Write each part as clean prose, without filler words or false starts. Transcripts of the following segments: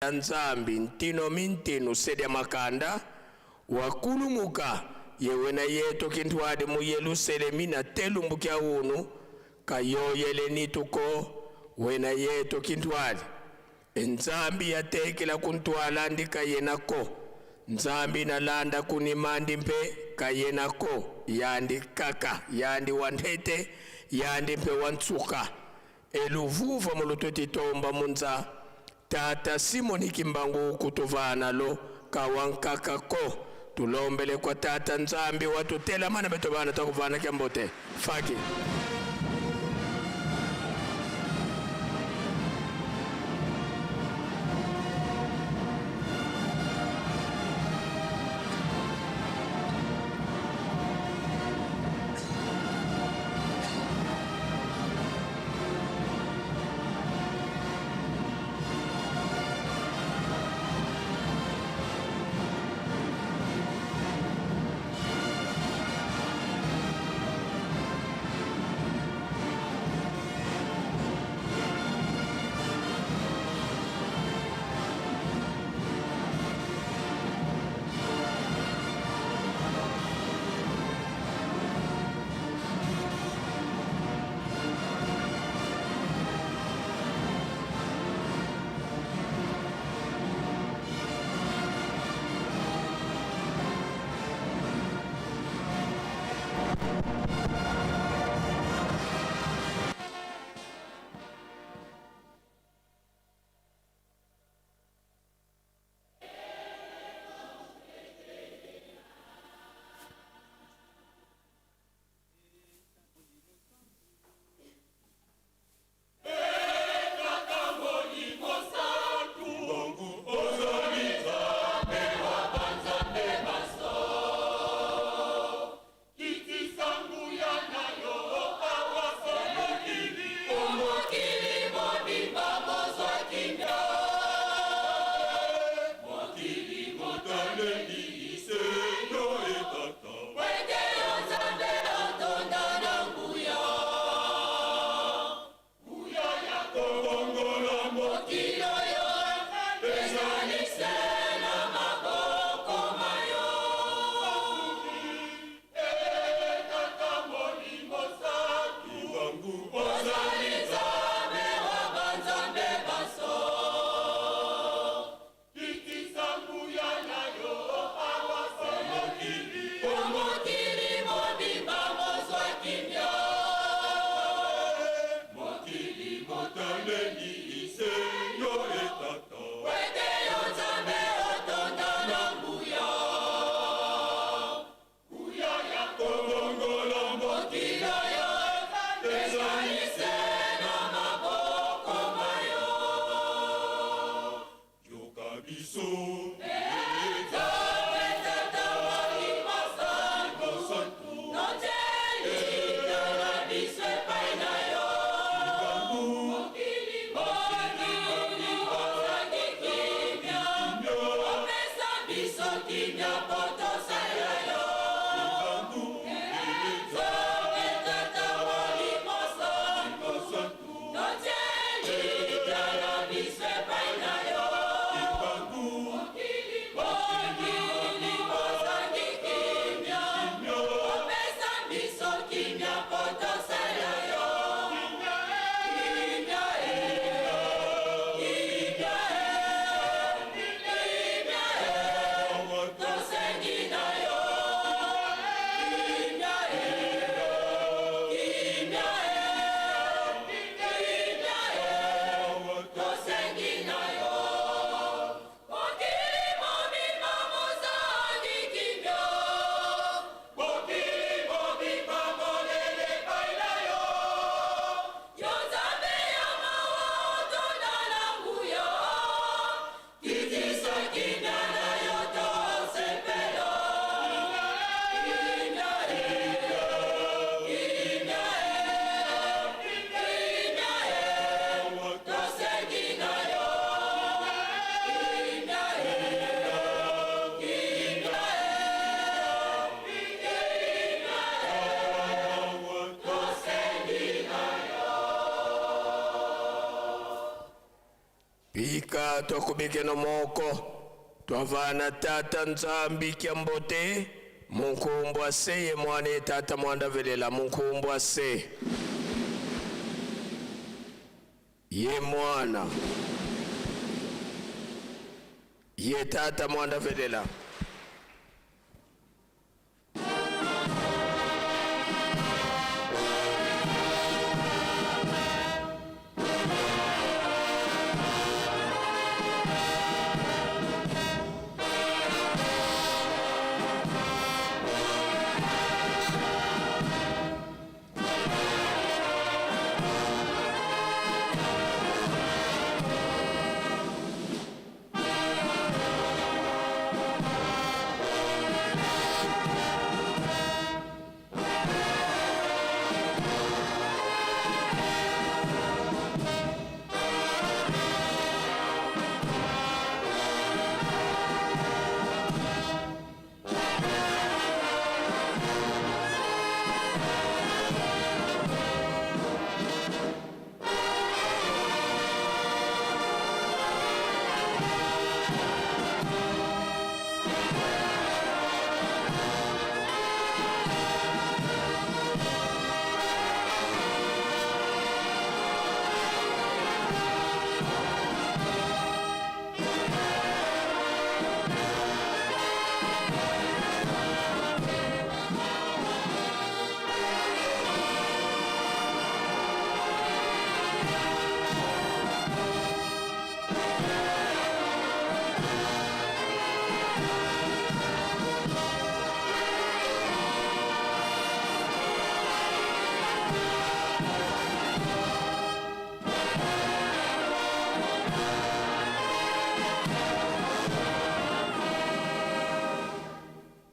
Nzambi ntino mintino sede makanda wakulumuka yewena yeto kintwade mu Yerusalemi na telumbukia unu kayoyele nituko wena yeto kintwade Nzambi yatekela kuntwala ndika yenako Nzambi nalanda kunimandi mpe kayenako yandi kaka yandi wandete yandi mpe wantsuka eluvuva mulutoti tomba munza Tata Simoni Kimbangu kutovana lo kawankaka ko tulombele kwa Tata Nzambi watutela mana betovana takuvana kiambote faki Bika twakubike no moko twavana tata nzambi kiambote munkumbwa se ye mwane tata mwandavelela munkumbwa se ye mwana ye tata mwandavelela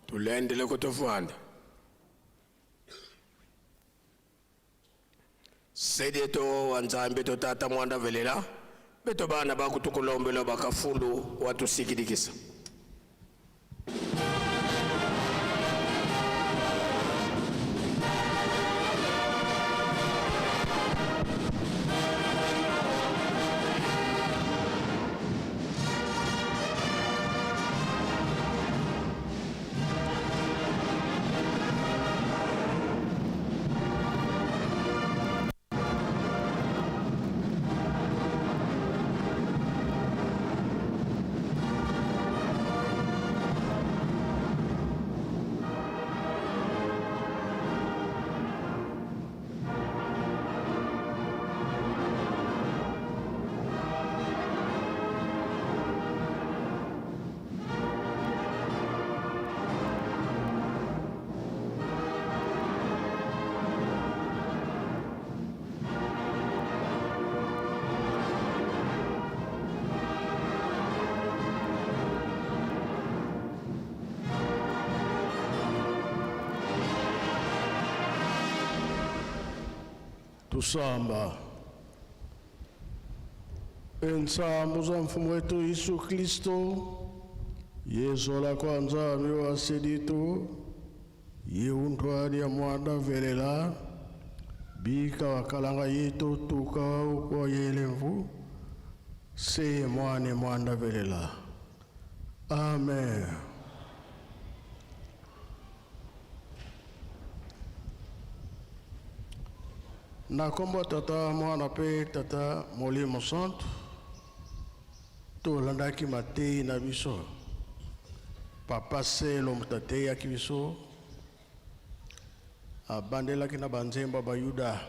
tulendele kutofanda sedeto wanzambe to tata mwandavelela beto bana bakutukulombelo bakafulu watusikidikisa Tusamba. Ensambu za mfumu wetu Yesu Kristo, Yesu la kwanza miwaseditu, Yehuntwani ya mwanda velela, bika wakalanga yetu tuka ukwa yelemvu, se mwane mwanda velela. Amen. Na kombo tata mwana pe tata Molimo Santo to landaki matei na biso papa selo mtate ya kibiso abandela kina banzemba bayuda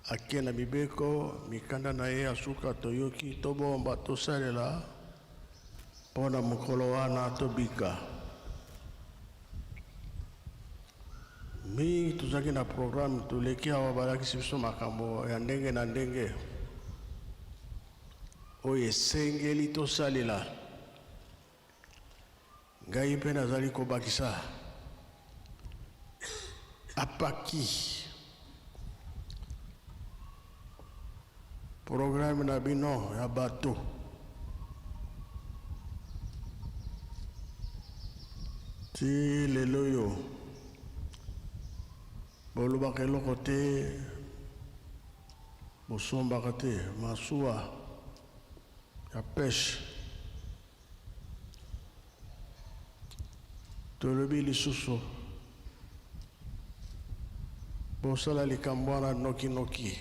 akena mibeko mikanda na ye asuka toyoki tobomba tosalela pona mukolo wana tobika mi tuzaki na programme tuleki awa balakisi biso makambo ya ndenge na ndenge oyo esengeli tosalela ngai mpe nazali kobakisa apaki programme na bino ya bato ti lelo oyo bolobaka eloko te bosombaka te masuwa la pêche. Tolobi lisusu. Bosala likambwana noki noki.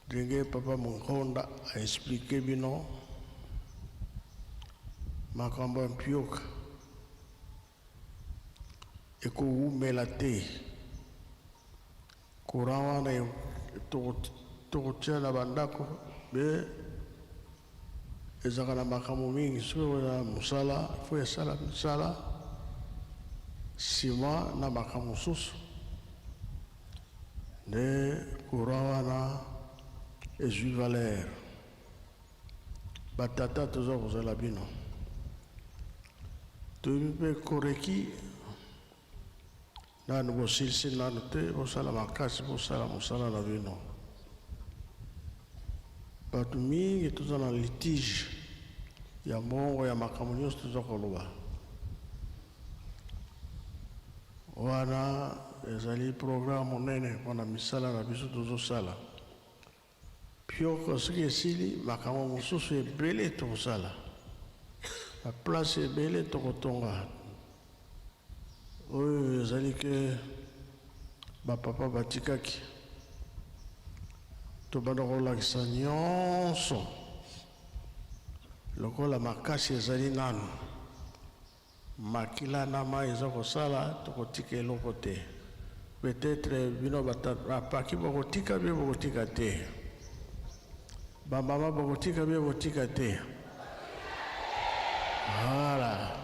Denge papa Mungonda a expliqué bino. Makamba mpioka. Eko umela te. Kurawa na tokotia na bandako. Be ezaka na makambo mingi soki na mosala fo esala misala nsima na makambo mosusu nde courant wana ezwi valeur batata toza kozala bino toyebi mpe koreki nanu bosilisi nanu te bosala makasi bosala mosala na bino bato mingi toza na litige ya mbongo ya makambo nyonso toza koloba wana ezali programme monene mpona misala na biso tozosala pioko soki esili makambo mosusu ebele tokosala baplace ebele tokotonga oyo ezali ke bapapa batikaki tobanda kolakisa nyonso lokola makasi ezali nanu makila na mai eza kosala tokotika eloko te peut-être bino bapaki bokotika bie bokotika te bamama bokotika bie bokotika te voilà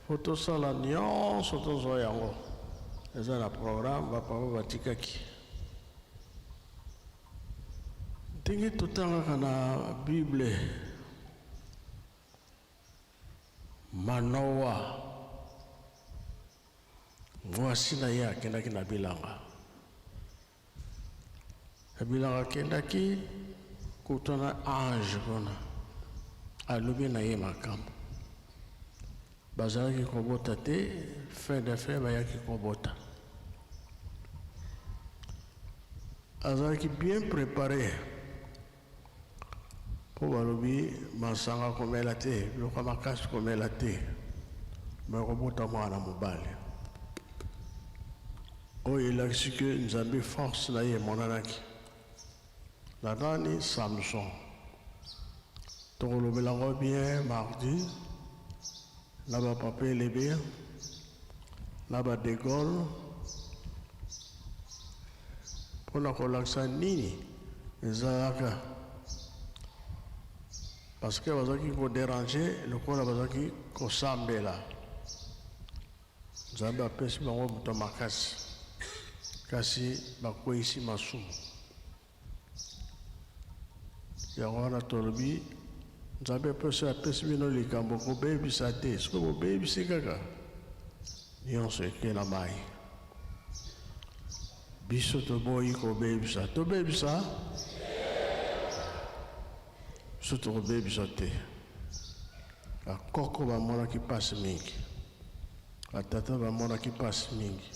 fo tosala nyonso tozwa yango eza na programme bapapa batikaki ndenge totangaka na bible Manoa mwasi na ye akendaki na bilanga akendaki kutana ange kuna alobi na ye makambo bazalaki kobota te fin de fin bayaki kobota azalaki bien préparé po balobi masanga komela te biloko makasi komela te me kobota mwana mobali oyo elakisi ke nzambe force na ye emonanaki na nani Samson tokolobelango bien mardi na bapapa elebe na de Gaulle mpona kolakisa nini ezalaka parce que bazaki kodéranger lokola bazaki kosambela nzambe apesi bango moto makasi kasi bakweyisi masumu yango wana tolobi nzambe apesi bino likambo kobebisa te soki bobebisi kaka nyonso eke na mai biso toboyi kobebisa tobebisa biso tokobebisa te bakoko bamonaki mpasi mingi batata bamonaki mpasi mingi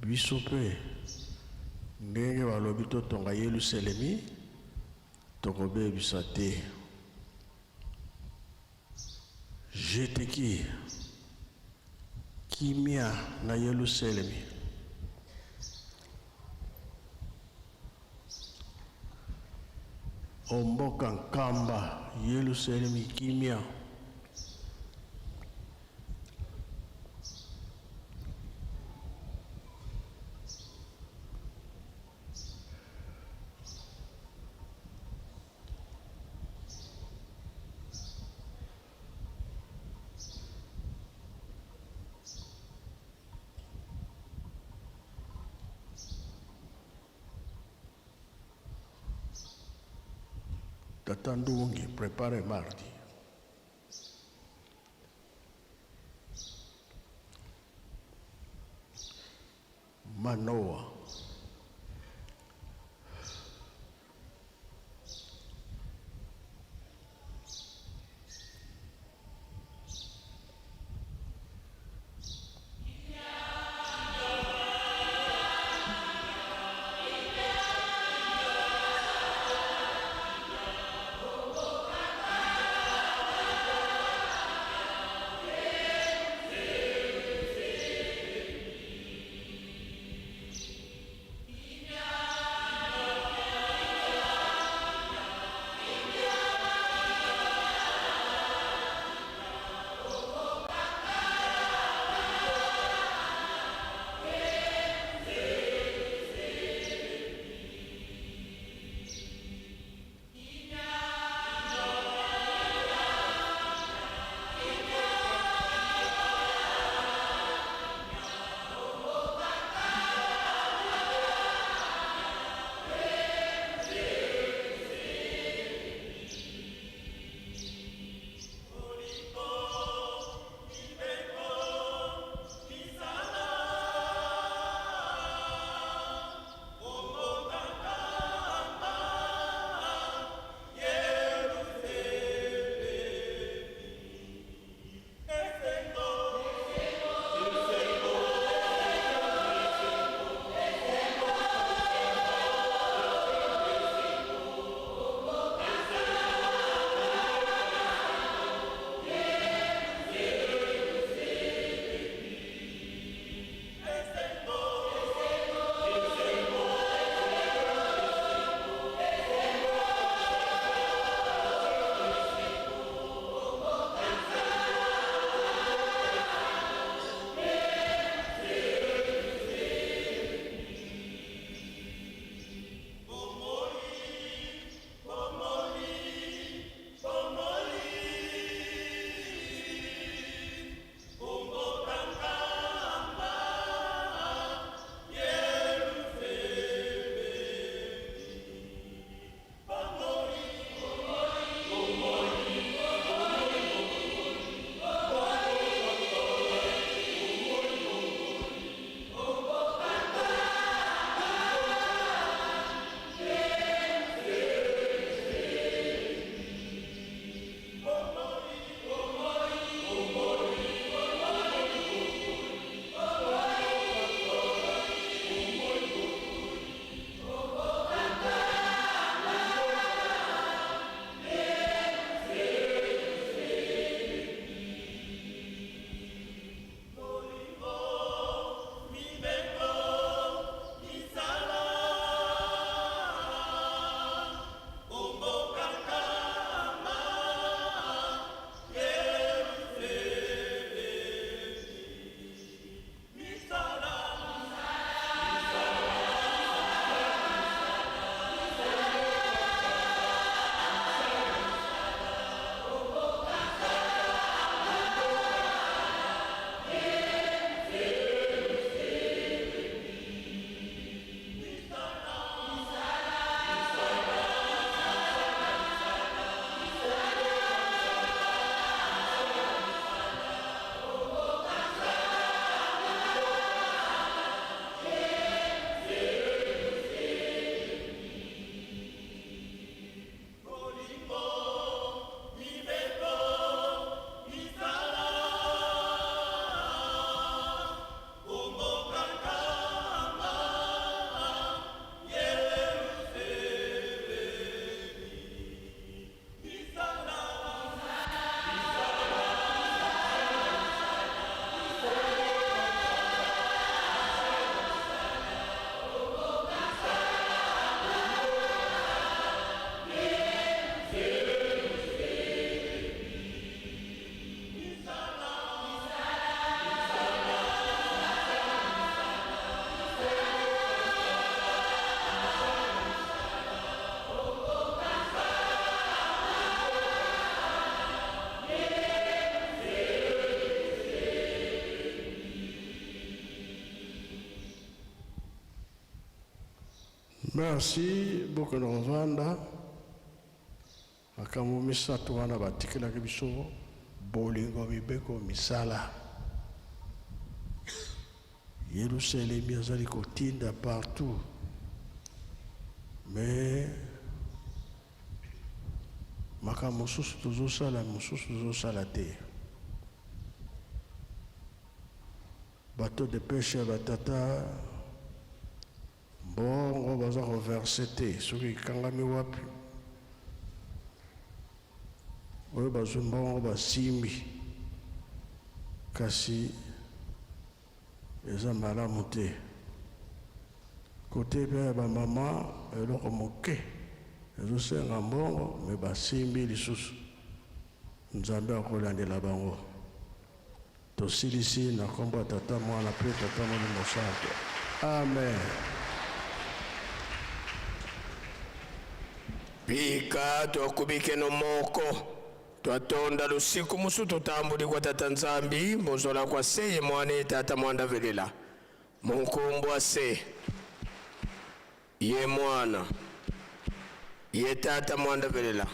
biso mpe ndenge balobi totonga Yelusalemi tokobebisa te jeteki kimia na Yelusalemi omboka nkamba Yelusalemi kimia Tata Ndungi, prepare mardi. Manoa. Merci beaucoup Novanda. Akamu misato wana batikela kibiso bolingo mibeko misala. Yerusalem yazali kotinda partout. Mais makambo mosusu tozosala mosusu tozosala te. Bateau de pêche batata bongo baza reverse te soki kangami wapi oyo bazwi mbongo basimbi kasi eza malamu te kote mpe ya bamama eloko moke ezosenga mbongo me basimbi lisusu nzambe akolandela bango tosilisi na kombo ya tata mwana mpe tata molimo santo amen. Pika twakubike no moko twatonda lusiku musu tutambuli kwa tata nzambi muzola kwa seye mwane tata mwanda velela munkumbwa se ye mwana ye tata mwanda velela